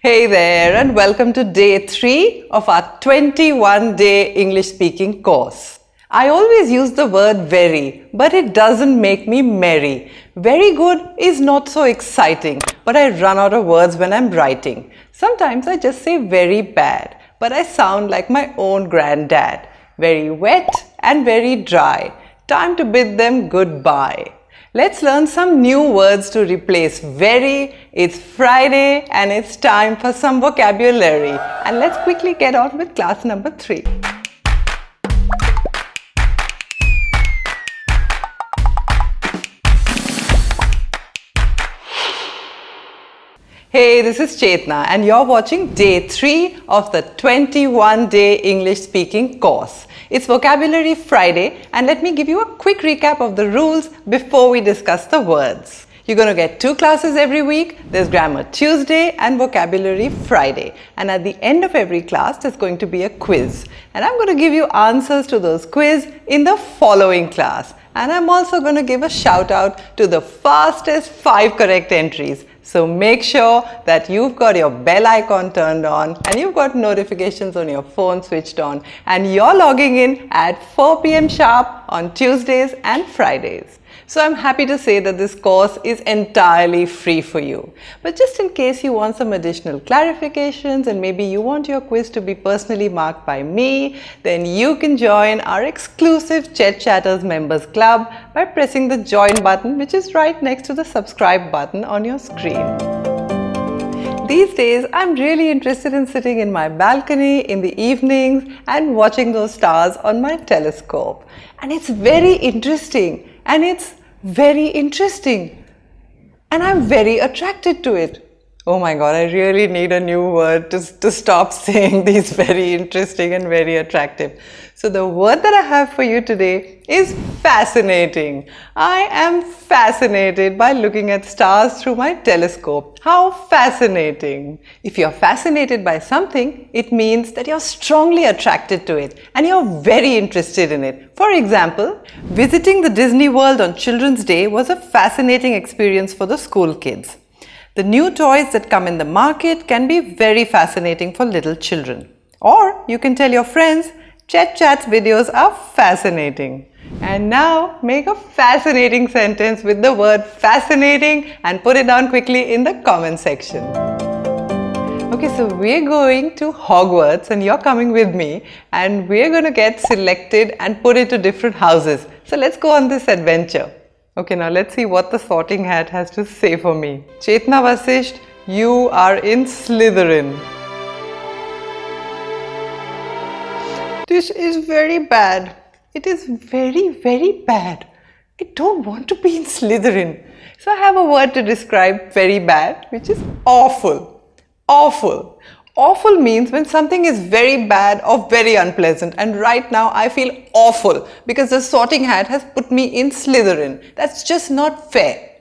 Hey there, and welcome to day 3 of our 21-day English speaking course. I always use the word very, but it doesn't make me merry. Very good is not so exciting, but I run out of words when I'm writing. Sometimes I just say very bad, but I sound like my own granddad. Very wet and very dry. Time to bid them goodbye. Let's learn some new words to replace very. It's Friday and it's time for some vocabulary. And let's quickly get on with class number 3. Hey, this is Chetna and you're watching day 3 of the 21-day English speaking course. It's Vocabulary Friday and let me give you a quick recap of the rules before we discuss the words. You're going to get 2 classes every week. There's Grammar Tuesday and Vocabulary Friday. And at the end of every class, there's going to be a quiz. And I'm going to give you answers to those quiz in the following class. And I'm also going to give a shout out to the fastest 5 correct entries. So make sure that you've got your bell icon turned on and you've got notifications on your phone switched on and you're logging in at 4 p.m. sharp on Tuesdays and Fridays. So I'm happy to say that this course is entirely free for you. But just in case you want some additional clarifications and maybe you want your quiz to be personally marked by me, then you can join our exclusive Chet Chatters Members Club by pressing the join button, which is right next to the subscribe button on your screen. These days, I'm really interested in sitting in my balcony in the evenings and watching those stars on my telescope. And it's very interesting. And it's very interesting. And I'm very attracted to it. Oh my God, I really need a new word to stop saying these very interesting and very attractive. So the word that I have for you today is fascinating. I am fascinated by looking at stars through my telescope. How fascinating. If you're fascinated by something, it means that you're strongly attracted to it and you're very interested in it. For example, visiting the Disney World on Children's Day was a fascinating experience for the school kids. The new toys that come in the market can be very fascinating for little children. Or you can tell your friends, ChetChat's videos are fascinating. And now make a fascinating sentence with the word fascinating and put it down quickly in the comment section. Okay, so we're going to Hogwarts and you're coming with me and we're going to get selected and put into different houses. So let's go on this adventure. Okay, now let's see what the sorting hat has to say for me. Chetna Vasishth, you are in Slytherin. This is very bad. It is very, very bad. I don't want to be in Slytherin. So I have a word to describe very bad, which is awful. Awful. Awful means when something is very bad or very unpleasant, and right now I feel awful because the sorting hat has put me in Slytherin. That's just not fair.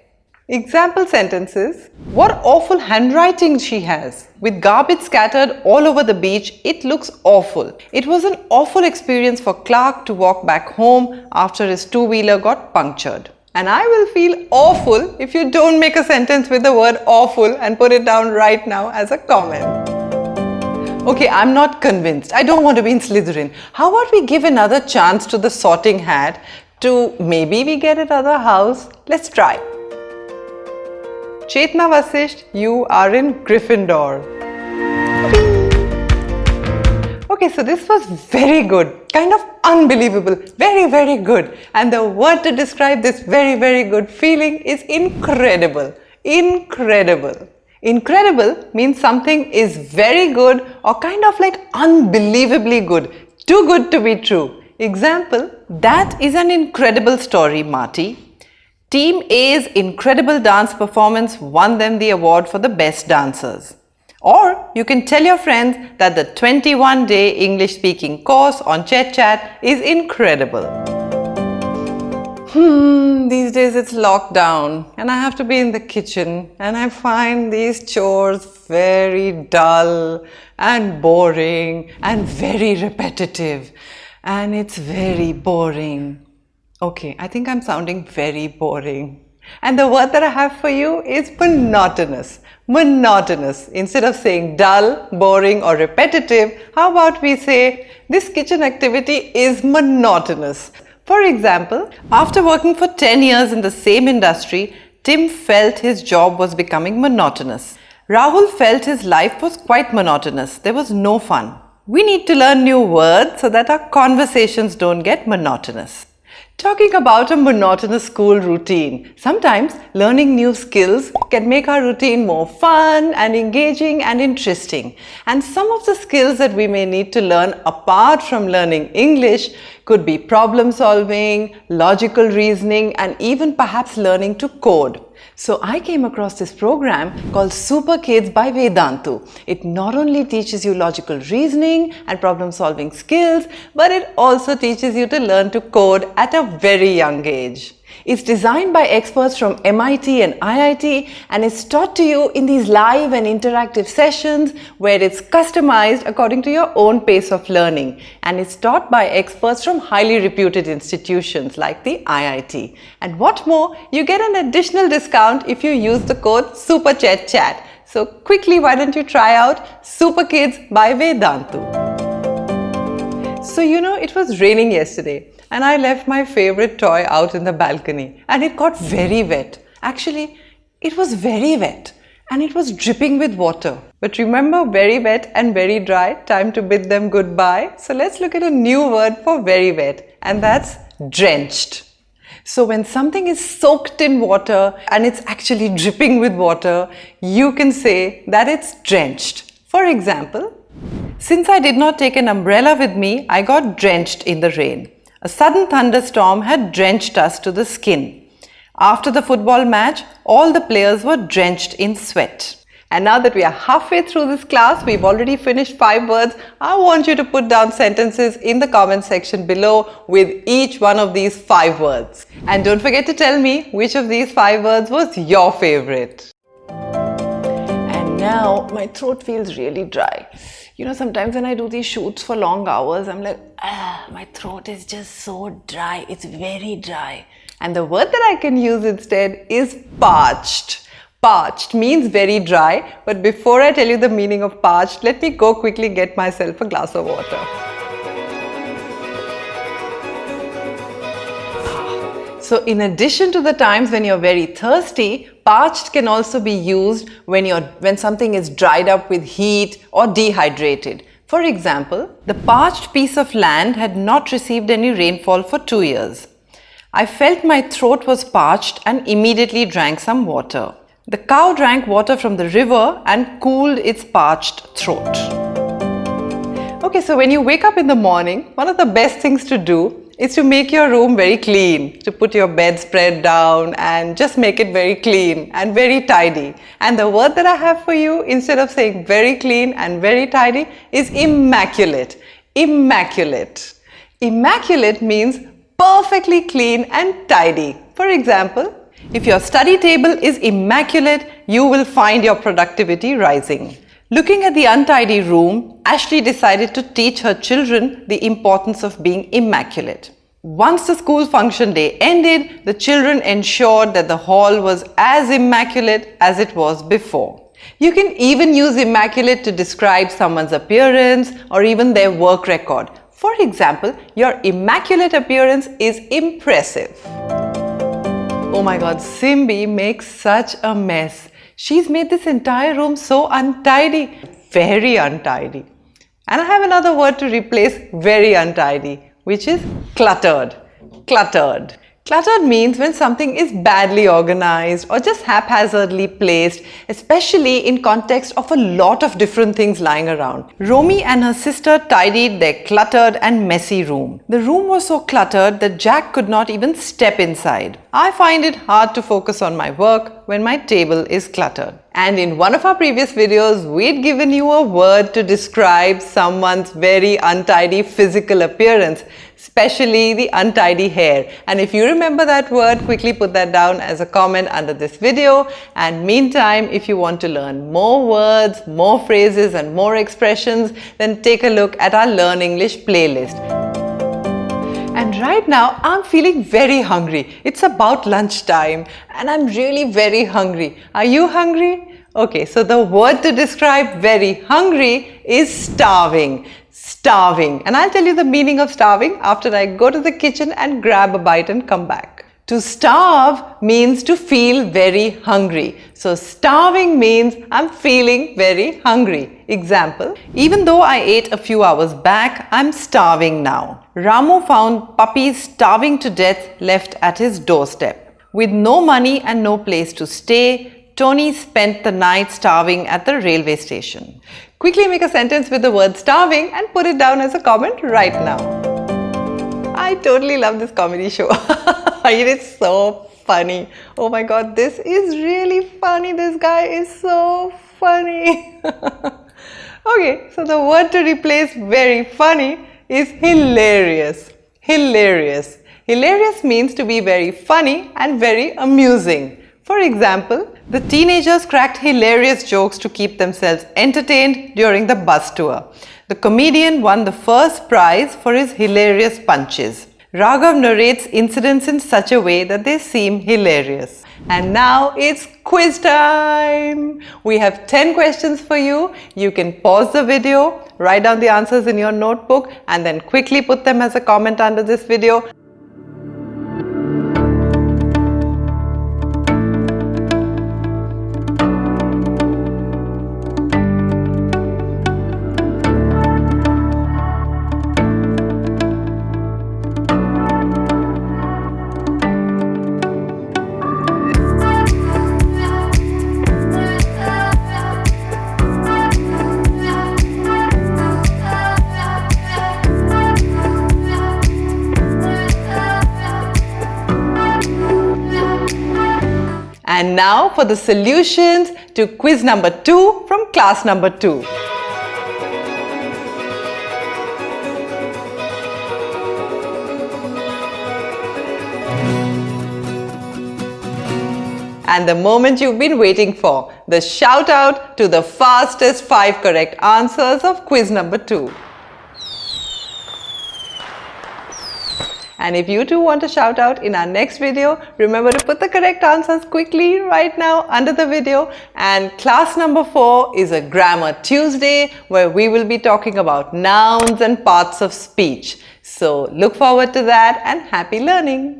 Example sentences. What awful handwriting she has. With garbage scattered all over the beach, it looks awful. It was an awful experience for Clark to walk back home after his two-wheeler got punctured. And I will feel awful if you don't make a sentence with the word awful and put it down right now as a comment. Okay, I'm not convinced. I don't want to be in Slytherin. How about we give another chance to the sorting hat to maybe we get another house? Let's try. Chetna Vasishth, you are in Gryffindor. Okay, so this was very good. Kind of unbelievable. Very, very good. And the word to describe this very, very good feeling is incredible. Incredible. Incredible means something is very good or kind of like unbelievably good. Too good to be true. Example, that is an incredible story, Marty. Team A's incredible dance performance won them the award for the best dancers. Or you can tell your friends that the 21-day English speaking course on ChetChat is incredible. These days it's lockdown and I have to be in the kitchen and I find these chores very dull and boring and very repetitive and it's very boring. Okay, I think I'm sounding very boring. And the word that I have for you is monotonous. Monotonous. Instead of saying dull, boring or repetitive, how about we say this kitchen activity is monotonous. For example, after working for 10 years in the same industry, Tim felt his job was becoming monotonous. Rahul felt his life was quite monotonous. There was no fun. We need to learn new words so that our conversations don't get monotonous. Talking about a monotonous school routine. Sometimes learning new skills can make our routine more fun and engaging and interesting. And some of the skills that we may need to learn apart from learning English could be problem solving, logical reasoning, and even perhaps learning to code. So I came across this program called Super Kids by Vedantu. It not only teaches you logical reasoning and problem solving skills, but it also teaches you to learn to code at a very young age. It's designed by experts from MIT and IIT, and it's taught to you in these live and interactive sessions where it's customized according to your own pace of learning. And it's taught by experts from highly reputed institutions like the IIT. And what more, you get an additional discount if you use the code CHETCHAT. So quickly, why don't you try out Super Kids by Vedantu? So it was raining yesterday and I left my favorite toy out in the balcony and it got very wet. Actually, it was very wet and it was dripping with water. But remember, very wet and very dry, time to bid them goodbye. So let's look at a new word for very wet, and that's drenched. So when something is soaked in water and it's actually dripping with water, you can say that it's drenched. For example, since I did not take an umbrella with me, I got drenched in the rain. A sudden thunderstorm had drenched us to the skin. After the football match, all the players were drenched in sweat. And now that we are halfway through this class, we've already finished 5 words. I want you to put down sentences in the comment section below with each one of these 5 words. And don't forget to tell me which of these 5 words was your favorite. And now my throat feels really dry. Sometimes when I do these shoots for long hours, I'm like, my throat is just so dry. It's very dry. And the word that I can use instead is parched. Parched means very dry. But before I tell you the meaning of parched, let me go quickly get myself a glass of water. So in addition to the times when you're very thirsty, parched can also be used when something is dried up with heat or dehydrated. For example, the parched piece of land had not received any rainfall for 2 years. I felt my throat was parched and immediately drank some water. The cow drank water from the river and cooled its parched throat. Okay, so when you wake up in the morning, one of the best things to do is to make your room very clean, to put your bedspread down and just make it very clean and very tidy. And the word that I have for you, instead of saying very clean and very tidy, is immaculate. Immaculate. Immaculate means perfectly clean and tidy. For example, if your study table is immaculate, you will find your productivity rising. Looking at the untidy room, Ashley decided to teach her children the importance of being immaculate. Once the school function day ended, the children ensured that the hall was as immaculate as it was before. You can even use immaculate to describe someone's appearance or even their work record. For example, your immaculate appearance is impressive. Oh my God, Simbi makes such a mess. She's made this entire room so untidy, very untidy. And I have another word to replace very untidy, which is cluttered. Cluttered. Cluttered means when something is badly organized or just haphazardly placed, especially in context of a lot of different things lying around. Romy and her sister tidied their cluttered and messy room. The room was so cluttered that Jack could not even step inside. I find it hard to focus on my work when my table is cluttered. And in one of our previous videos, we'd given you a word to describe someone's very untidy physical appearance, especially the untidy hair. And if you remember that word, quickly put that down as a comment under this video. And meantime, if you want to learn more words, more phrases and more expressions, then take a look at our Learn English playlist. And right now I'm feeling very hungry. It's about lunchtime and I'm really very hungry. Are you hungry? Okay, so the word to describe very hungry is starving. Starving. And I'll tell you the meaning of starving after I go to the kitchen and grab a bite and come back. To starve means to feel very hungry. So starving means I'm feeling very hungry. Example, even though I ate a few hours back, I'm starving now. Ramu found puppies starving to death left at his doorstep. With no money and no place to stay, Tony spent the night starving at the railway station. Quickly make a sentence with the word starving and put it down as a comment right now. I totally love this comedy show. It is so funny. Oh my god, this is really funny. This guy is so funny. Okay, so the word to replace very funny is hilarious. Hilarious. Hilarious means to be very funny and very amusing. For example, the teenagers cracked hilarious jokes to keep themselves entertained during the bus tour. The comedian won the first prize for his hilarious punches. Raghav narrates incidents in such a way that they seem hilarious. And now it's quiz time! We have 10 questions for you. You can pause the video, write down the answers in your notebook and then quickly put them as a comment under this video. And now for the solutions to quiz number 2 from class number 2. And the moment you've been waiting for, the shout out to the fastest 5 correct answers of quiz number 2. And if you too want a shout out in our next video, remember to put the correct answers quickly right now under the video. And class number 4 is a Grammar Tuesday where we will be talking about nouns and parts of speech. So look forward to that and happy learning.